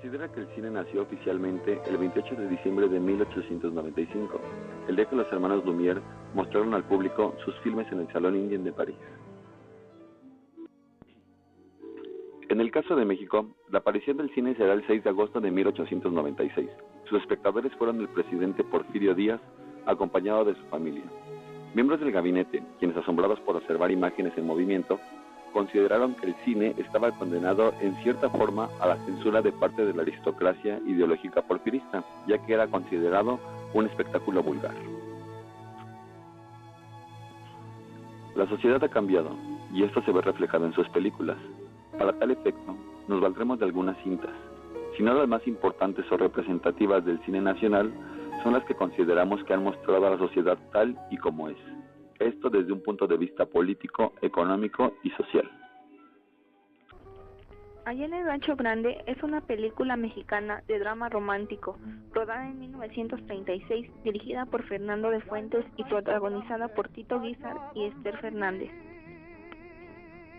considera que el cine nació oficialmente el 28 de diciembre de 1895, el día que los hermanos Lumière mostraron al público sus filmes en el Salón Indien de París. En el caso de México, la aparición del cine será el 6 de agosto de 1896. Sus espectadores fueron el presidente Porfirio Díaz, acompañado de su familia. Miembros del gabinete, quienes asombrados por observar imágenes en movimiento, consideraron que el cine estaba condenado en cierta forma a la censura de parte de la aristocracia ideológica porfirista, ya que era considerado un espectáculo vulgar. La sociedad ha cambiado, y esto se ve reflejado en sus películas. Para tal efecto, nos valdremos de algunas cintas. Si no las más importantes o representativas del cine nacional, son las que consideramos que han mostrado a la sociedad tal y como es. Esto desde un punto de vista político, económico y social. Allá en el Rancho Grande es una película mexicana de drama romántico, rodada en 1936, dirigida por Fernando de Fuentes y protagonizada por Tito Guízar y Esther Fernández.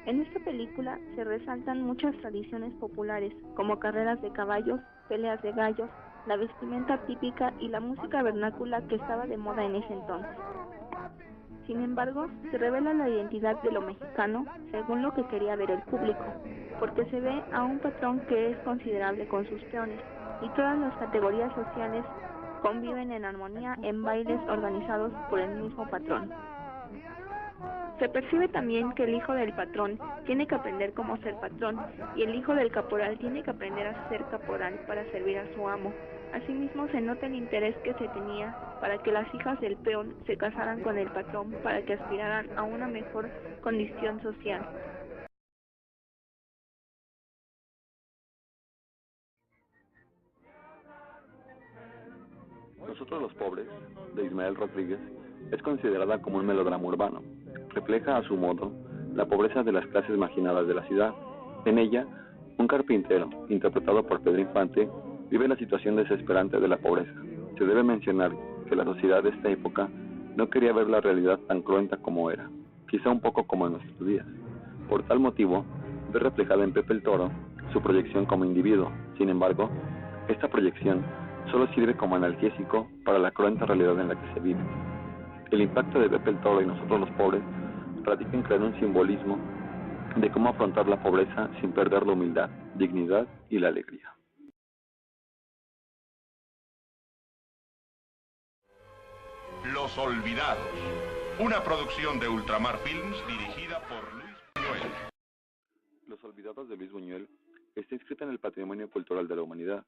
En esta película se resaltan muchas tradiciones populares, como carreras de caballos, peleas de gallos, la vestimenta típica y la música vernácula que estaba de moda en ese entonces. Sin embargo, se revela la identidad de lo mexicano según lo que quería ver el público, porque se ve a un patrón que es considerable con sus peones, y todas las categorías sociales conviven en armonía en bailes organizados por el mismo patrón. Se percibe también que el hijo del patrón tiene que aprender cómo ser patrón y el hijo del caporal tiene que aprender a ser caporal para servir a su amo. Asimismo se nota el interés que se tenía para que las hijas del peón se casaran con el patrón para que aspiraran a una mejor condición social. Nosotros los pobres, de Ismael Rodríguez, es considerada como un melodrama urbano. Refleja a su modo la pobreza de las clases marginadas de la ciudad. En ella, un carpintero, interpretado por Pedro Infante, vive la situación desesperante de la pobreza. Se debe mencionar que la sociedad de esta época no quería ver la realidad tan cruenta como era, quizá un poco como en nuestros días. Por tal motivo, ve reflejada en Pepe el Toro su proyección como individuo. Sin embargo, esta proyección solo sirve como analgésico para la cruenta realidad en la que se vive. El impacto de Pepe el Toro y nosotros los pobres radica en crear un simbolismo de cómo afrontar la pobreza sin perder la humildad, dignidad y la alegría. Los Olvidados, una producción de Ultramar Films dirigida por Luis Buñuel. Los Olvidados de Luis Buñuel está inscrita en el Patrimonio Cultural de la Humanidad.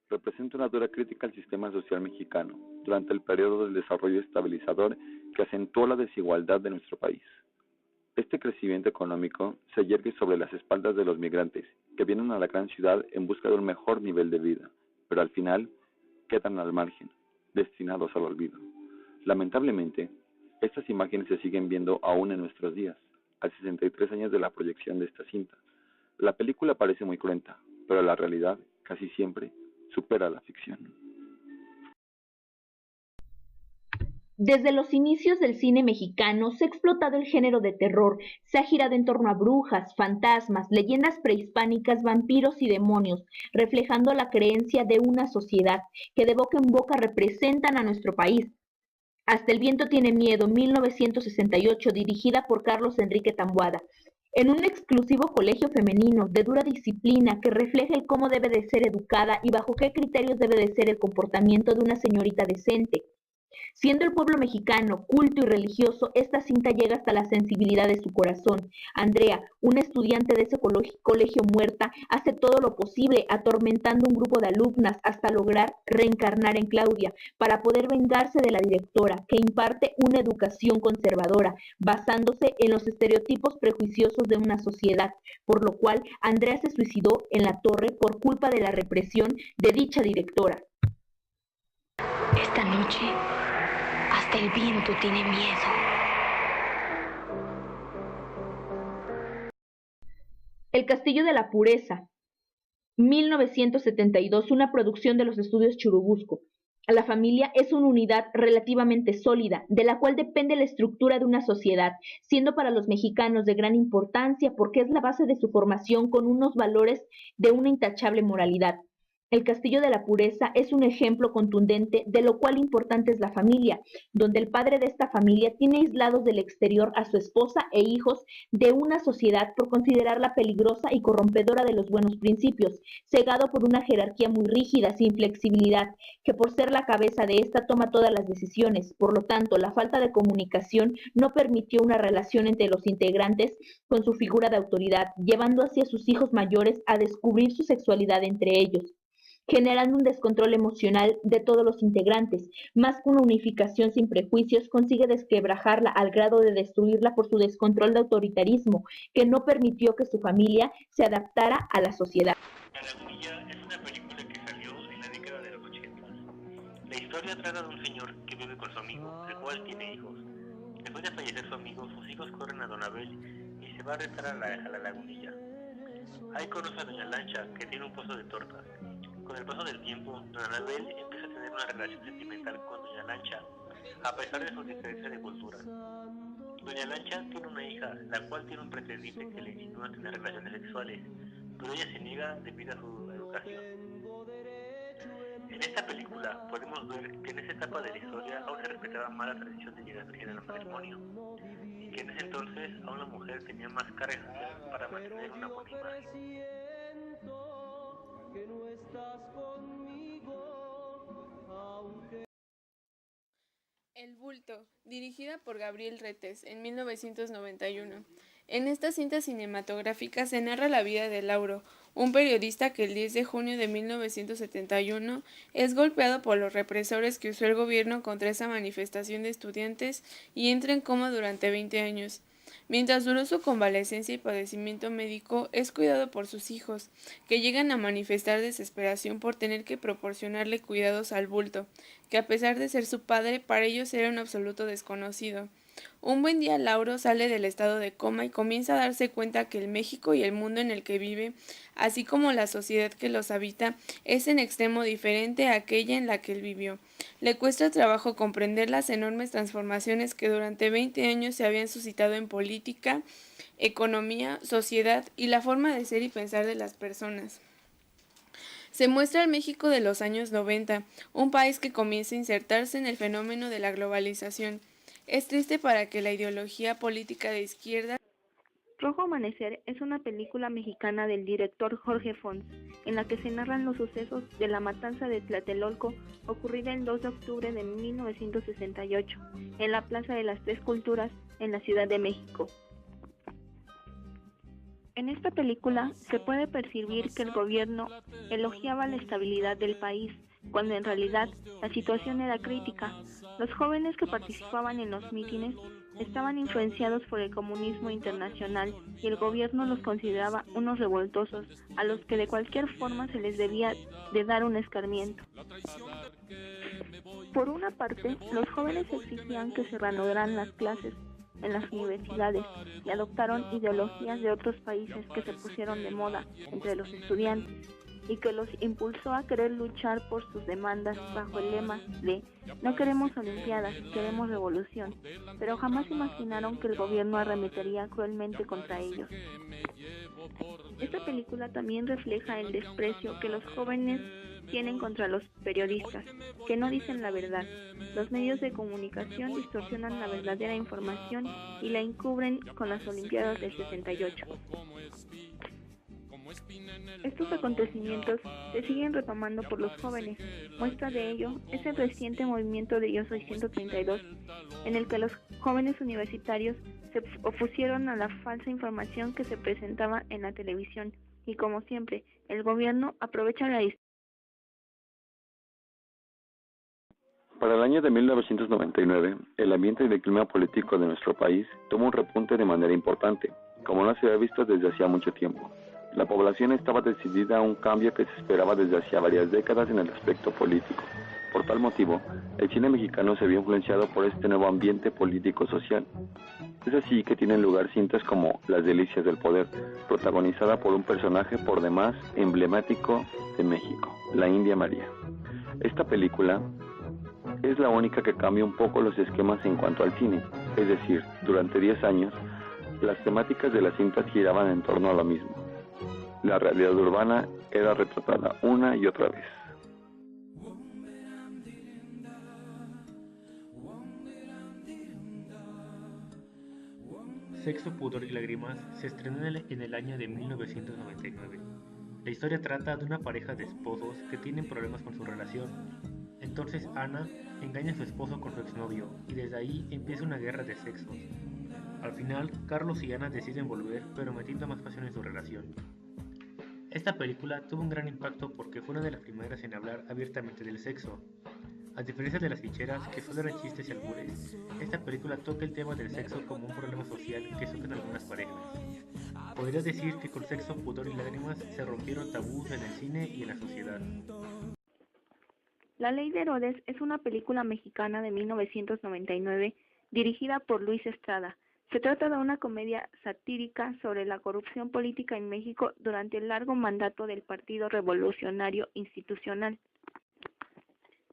Representa una dura crítica al sistema social mexicano durante el periodo del desarrollo estabilizador que acentuó la desigualdad de nuestro país. Este crecimiento económico se yergue sobre las espaldas de los migrantes que vienen a la gran ciudad en busca de un mejor nivel de vida, pero al final quedan al margen, destinados al olvido. Lamentablemente, estas imágenes se siguen viendo aún en nuestros días, a 63 años de la proyección de esta cinta. La película parece muy cruenta, pero la realidad casi siempre supera la ficción. Desde los inicios del cine mexicano se ha explotado el género de terror, se ha girado en torno a brujas, fantasmas, leyendas prehispánicas, vampiros y demonios, reflejando la creencia de una sociedad que de boca en boca representan a nuestro país. Hasta el viento tiene miedo, 1968, dirigida por Carlos Enrique Taboada, en un exclusivo colegio femenino de dura disciplina que refleja el cómo debe de ser educada y bajo qué criterios debe de ser el comportamiento de una señorita decente. Siendo el pueblo mexicano culto y religioso, esta cinta llega hasta la sensibilidad de su corazón. Andrea, una estudiante de ese colegio muerta, hace todo lo posible atormentando un grupo de alumnas hasta lograr reencarnar en Claudia para poder vengarse de la directora, que imparte una educación conservadora, basándose en los estereotipos prejuiciosos de una sociedad, por lo cual Andrea se suicidó en la torre por culpa de la represión de dicha directora. Esta noche, hasta el viento tiene miedo. El Castillo de la Pureza, 1972, una producción de los estudios Churubusco. La familia es una unidad relativamente sólida, de la cual depende la estructura de una sociedad, siendo para los mexicanos de gran importancia porque es la base de su formación con unos valores de una intachable moralidad. El Castillo de la Pureza es un ejemplo contundente de lo cual importante es la familia, donde el padre de esta familia tiene aislados del exterior a su esposa e hijos de una sociedad por considerarla peligrosa y corrompedora de los buenos principios, cegado por una jerarquía muy rígida, sin flexibilidad, que por ser la cabeza de esta toma todas las decisiones. Por lo tanto, la falta de comunicación no permitió una relación entre los integrantes con su figura de autoridad, llevando así a sus hijos mayores a descubrir su sexualidad entre ellos, generando un descontrol emocional de todos los integrantes. Más que una unificación sin prejuicios, consigue desquebrajarla al grado de destruirla por su descontrol de autoritarismo, que no permitió que su familia se adaptara a la sociedad. La Lagunilla es una película que salió en la década de los 80. La historia trata de un señor que vive con su amigo, el cual tiene hijos. Después de fallecer su amigo, sus hijos corren a Don Abel y se va a retar a la Lagunilla. Ahí conoce a Doña Lancha, que tiene un puesto de tortas. Con el paso del tiempo, Don Abel empieza a tener una relación sentimental con Doña Lancha, a pesar de su diferencia de cultura. Doña Lancha tiene una hija, la cual tiene un pretendiente que le insinúa tener relaciones sexuales, pero ella se niega debido a su educación. En esta película podemos ver que en esa etapa de la historia aún se respetaba más la tradición de llegar virgen al matrimonio, y que en ese entonces aún la mujer tenía más carga social para mantener una buena imagen. El bulto, dirigida por Gabriel Retes en 1991. En esta cinta cinematográfica se narra la vida de Lauro, un periodista que el 10 de junio de 1971 es golpeado por los represores que usó el gobierno contra esa manifestación de estudiantes y entra en coma durante 20 años. Mientras duró su convalecencia y padecimiento médico, es cuidado por sus hijos, que llegan a manifestar desesperación por tener que proporcionarle cuidados al bulto, que a pesar de ser su padre, para ellos era un absoluto desconocido. Un buen día Lauro sale del estado de coma y comienza a darse cuenta que el México y el mundo en el que vive, así como la sociedad que los habita, es en extremo diferente a aquella en la que él vivió. Le cuesta trabajo comprender las enormes transformaciones que durante 20 años se habían suscitado en política, economía, sociedad y la forma de ser y pensar de las personas. Se muestra el México de los años 90, un país que comienza a insertarse en el fenómeno de la globalización. Es triste para que la ideología política de izquierda. Rojo Amanecer es una película mexicana del director Jorge Fons, en la que se narran los sucesos de la matanza de Tlatelolco ocurrida el 2 de octubre de 1968, en la Plaza de las Tres Culturas, en la Ciudad de México. En esta película se puede percibir que el gobierno elogiaba la estabilidad del país, cuando en realidad la situación era crítica. Los jóvenes que participaban en los mítines estaban influenciados por el comunismo internacional y el gobierno los consideraba unos revoltosos a los que de cualquier forma se les debía de dar un escarmiento. Por una parte, los jóvenes exigían que se reanudaran las clases en las universidades y adoptaron ideologías de otros países que se pusieron de moda entre los estudiantes y que los impulsó a querer luchar por sus demandas bajo el lema de "no queremos olimpiadas, queremos revolución", pero jamás imaginaron que el gobierno arremetería cruelmente contra ellos. Esta película también refleja el desprecio que los jóvenes tienen contra los periodistas, que no dicen la verdad. Los medios de comunicación distorsionan la verdadera información y la encubren con las Olimpiadas del 68. Estos acontecimientos se siguen retomando por los jóvenes. Muestra de ello es el reciente movimiento de Yo Soy 132, en el que los jóvenes universitarios se opusieron a la falsa información que se presentaba en la televisión y, como siempre, el gobierno aprovecha la distancia. Para el año de 1999, el ambiente y el clima político de nuestro país tuvo un repunte de manera importante, como no se había visto desde hacía mucho tiempo. La población estaba decidida a un cambio que se esperaba desde hacía varias décadas en el aspecto político. Por tal motivo, el cine mexicano se vio influenciado por este nuevo ambiente político-social. Es así que tienen lugar cintas como Las Delicias del Poder, protagonizada por un personaje por demás emblemático de México, la India María. Esta película es la única que cambia un poco los esquemas en cuanto al cine, es decir, durante 10 años, las temáticas de las cintas giraban en torno a lo mismo. La realidad urbana era retratada una y otra vez. Sexo, pudor y lágrimas se estrenó en el año de 1999. La historia trata de una pareja de esposos que tienen problemas con su relación. Entonces Ana engaña a su esposo con su exnovio y desde ahí empieza una guerra de sexos. Al final, Carlos y Ana deciden volver, pero metiendo más pasión en su relación. Esta película tuvo un gran impacto porque fue una de las primeras en hablar abiertamente del sexo. A diferencia de las ficheras, que solo eran chistes y albures, esta película toca el tema del sexo como un problema social que sufren algunas parejas. Podría decir que con Sexo, pudor y lágrimas se rompieron tabús en el cine y en la sociedad. La Ley de Herodes es una película mexicana de 1999 dirigida por Luis Estrada. Se trata de una comedia satírica sobre la corrupción política en México durante el largo mandato del Partido Revolucionario Institucional.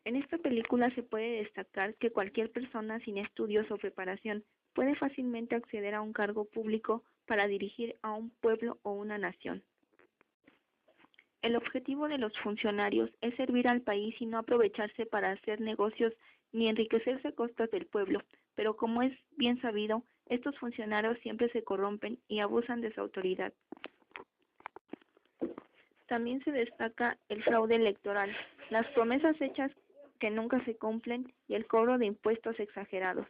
En esta película se puede destacar que cualquier persona sin estudios o preparación puede fácilmente acceder a un cargo público para dirigir a un pueblo o una nación. El objetivo de los funcionarios es servir al país y no aprovecharse para hacer negocios ni enriquecerse a costas del pueblo, pero como es bien sabido, estos funcionarios siempre se corrompen y abusan de su autoridad. También se destaca el fraude electoral, las promesas hechas que nunca se cumplen y el cobro de impuestos exagerados.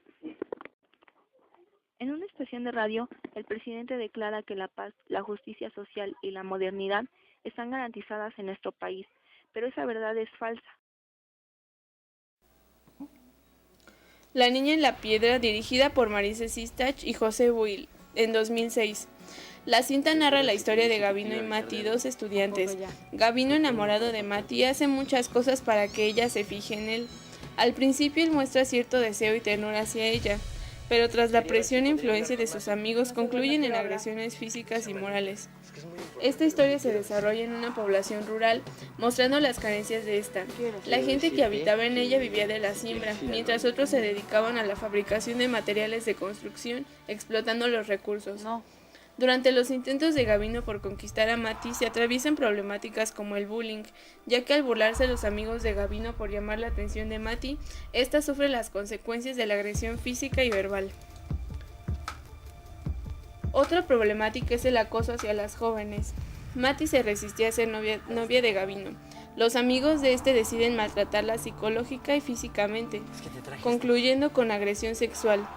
En una estación de radio, el presidente declara que la paz, la justicia social y la modernidad están garantizadas en nuestro país, pero esa verdad es falsa. La niña en la piedra, dirigida por Marisa Sistach y José Buil, en 2006. La cinta narra la historia de Gabino y Mati, dos estudiantes. Gabino, enamorado de Mati, hace muchas cosas para que ella se fije en él. Al principio él muestra cierto deseo y ternura hacia ella, pero tras la presión e influencia de sus amigos concluyen en agresiones físicas y morales. Esta historia se desarrolla en una población rural, mostrando las carencias de esta. La gente que habitaba en ella vivía de la siembra, mientras otros se dedicaban a la fabricación de materiales de construcción, explotando los recursos. Durante los intentos de Gabino por conquistar a Mati se atraviesan problemáticas como el bullying, ya que al burlarse los amigos de Gabino por llamar la atención de Mati, ésta sufre las consecuencias de la agresión física y verbal. Otra problemática es el acoso hacia las jóvenes. Mati se resistía a ser novia de Gabino. Los amigos de este deciden maltratarla psicológica y físicamente, concluyendo con agresión sexual.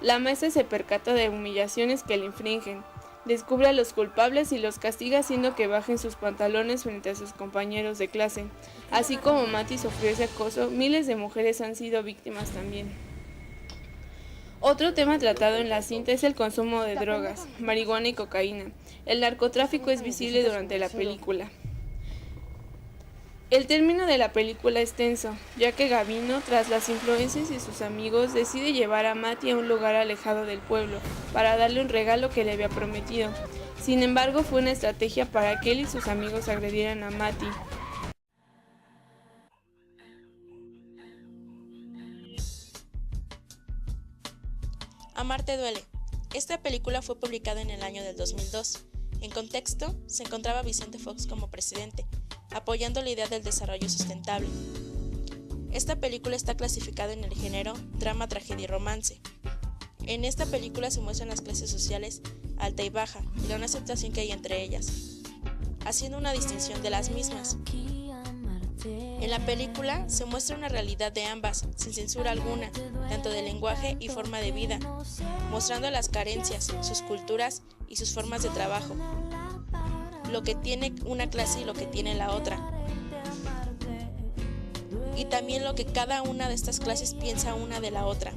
La maestra se percata de humillaciones que le infringen. Descubre a los culpables y los castiga haciendo que bajen sus pantalones frente a sus compañeros de clase. Así como Mati sufrió ese acoso, miles de mujeres han sido víctimas también. Otro tema tratado en la cinta es el consumo de drogas, marihuana y cocaína. El narcotráfico es visible durante la película. El término de la película es tenso, ya que Gabino, tras las influencias de sus amigos, decide llevar a Mati a un lugar alejado del pueblo, para darle un regalo que le había prometido. Sin embargo, fue una estrategia para que él y sus amigos agredieran a Mati. Amarte duele. Esta película fue publicada en el año del 2002. En contexto, se encontraba Vicente Fox como presidente, apoyando la idea del desarrollo sustentable. Esta película está clasificada en el género drama, tragedia y romance. En esta película se muestran las clases sociales alta y baja y la aceptación que hay entre ellas, haciendo una distinción de las mismas. En la película se muestra una realidad de ambas, sin censura alguna, tanto de lenguaje y forma de vida, mostrando las carencias, sus culturas y sus formas de trabajo, lo que tiene una clase y lo que tiene la otra, y también lo que cada una de estas clases piensa una de la otra,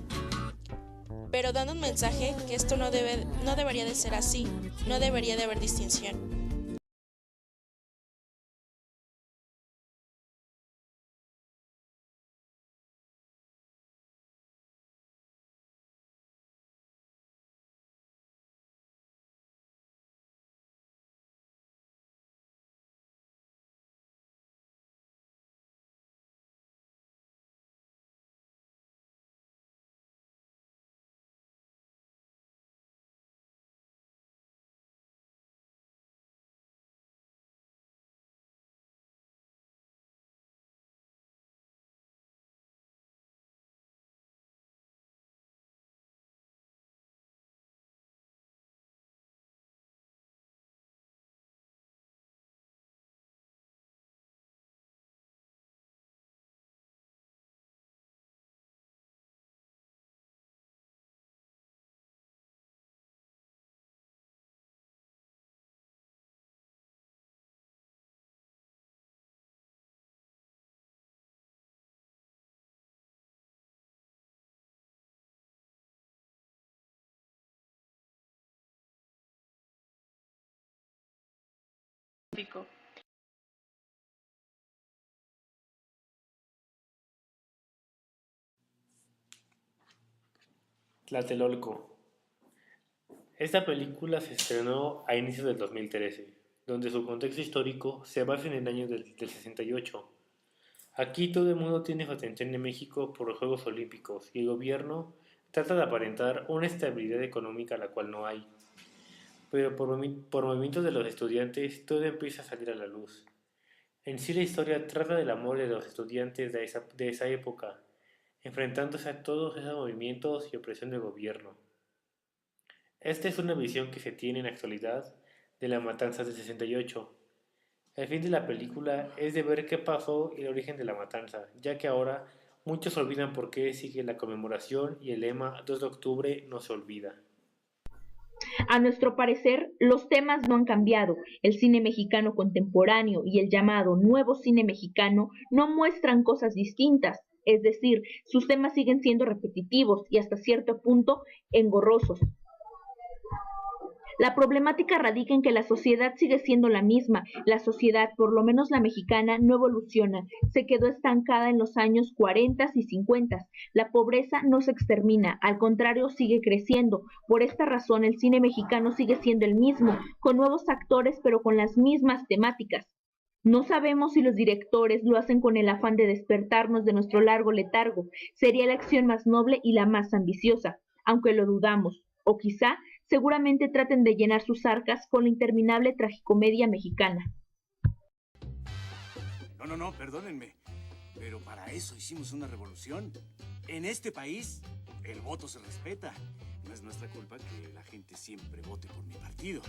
pero dando un mensaje que esto no debería de ser así, no debería de haber distinción. Tlatelolco. Esta película se estrenó a inicios del 2013, donde su contexto histórico se basa en el año del 68. Aquí todo el mundo tiene su atención en México por los Juegos Olímpicos y el gobierno trata de aparentar una estabilidad económica la cual no hay. Pero por movimientos de los estudiantes todo empieza a salir a la luz. En sí la historia trata del amor de los estudiantes de esa época, enfrentándose a todos esos movimientos y opresión del gobierno. Esta es una visión que se tiene en la actualidad de la matanza del 68. El fin de la película es de ver qué pasó y el origen de la matanza, ya que ahora muchos olvidan por qué sigue la conmemoración y el lema 2 de octubre no se olvida. A nuestro parecer, los temas no han cambiado. El cine mexicano contemporáneo y el llamado nuevo cine mexicano no muestran cosas distintas, es decir, sus temas siguen siendo repetitivos y hasta cierto punto engorrosos. La problemática radica en que la sociedad sigue siendo la misma. La sociedad, por lo menos la mexicana, no evoluciona. Se quedó estancada en los años 40 y 50. La pobreza no se extermina, al contrario, sigue creciendo. Por esta razón, el cine mexicano sigue siendo el mismo, con nuevos actores, pero con las mismas temáticas. No sabemos si los directores lo hacen con el afán de despertarnos de nuestro largo letargo. Sería la acción más noble y la más ambiciosa, aunque lo dudamos. O quizá seguramente traten de llenar sus arcas con la interminable tragicomedia mexicana. No, perdónenme, pero para eso hicimos una revolución. En este país, el voto se respeta. No es nuestra culpa que la gente siempre vote por mi partido.